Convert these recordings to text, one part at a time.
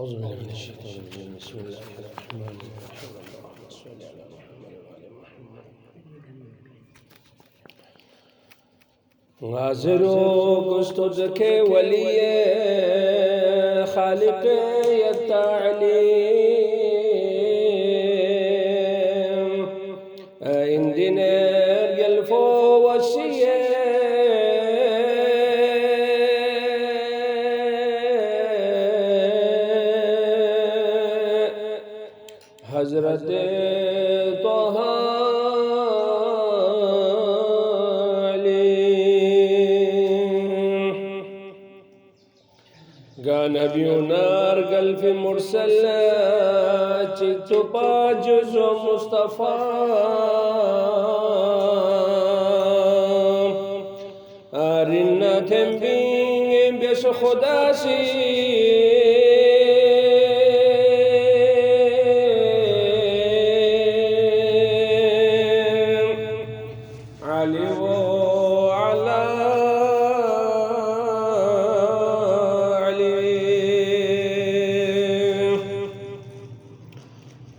أعوذ بالله من الشيطان الرجيم بسم الله الرحمن الرحيم اللهم صل على محمد وعلى محمد غازر گستد کے ولی خالق التعلیم اندنر يلفو وسيه حضرت طه نبي نار قلب مرسل جئت باجز مصطفى أرنا تنبين بس خداسي علي وعلى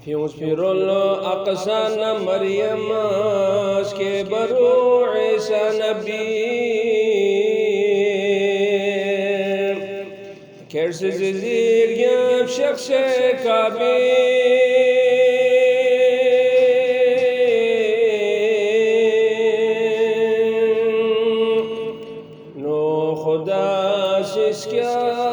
يصفر الأقصى مريم اسكي برو عيسى نبي كرس زير يم شخص كابي نو خدا سيسكيا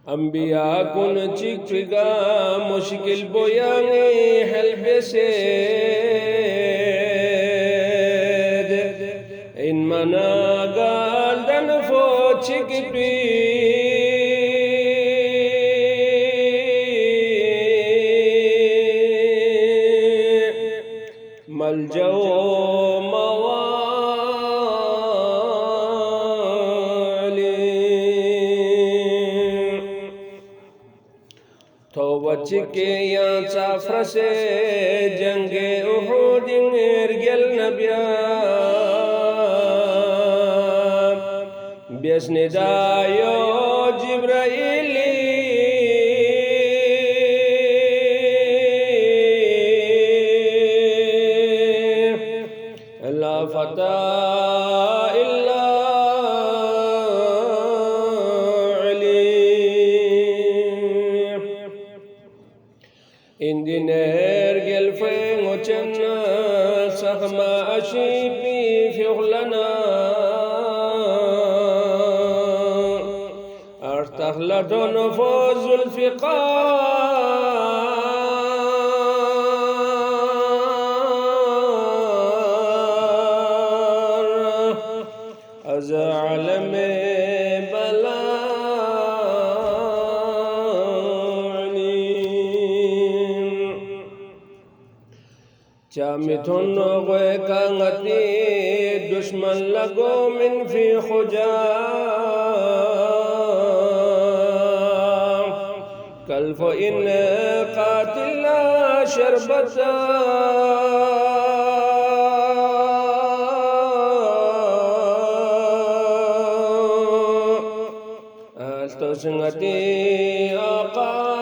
أنبياء كن تشكرا مشكل بوياني حلب سيد إن منا قال دنفو تشكري ملجأ توبتك يا سافرس جنگ احد ارجل نبيا باسم دايو جبرائيل لا فتى إلا اندنر قلفين وجنة سخما أشيبي في غلنا ارتاح لدن فوز الفقار أزعلم بلا جامتون غوے کانگتی دشمن لگو من فی خجا کلف ان قاتل شربتا استسنگتی آقا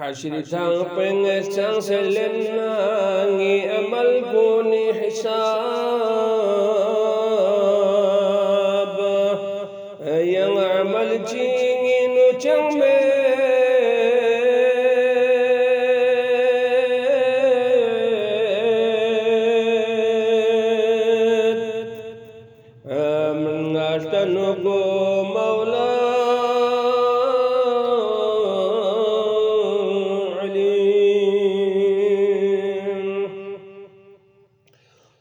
حشر تنقن استنسلناني أمل كوني حساب ينعمل جين وجمع من أشتنقو مولا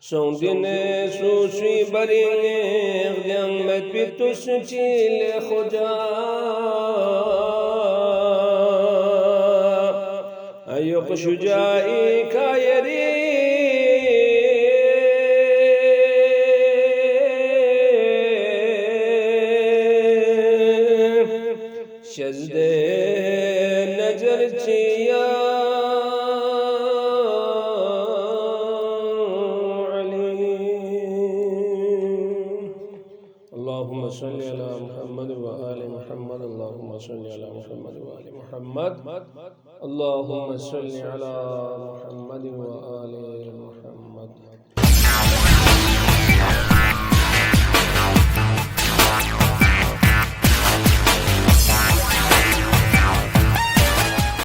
سوندine sushi barine gdyan met pitus chile khoja ayuq shujai kayri شزده صل على محمد وآل محمد اللهم صل على محمد وآل محمد اللهم صل على محمد وآل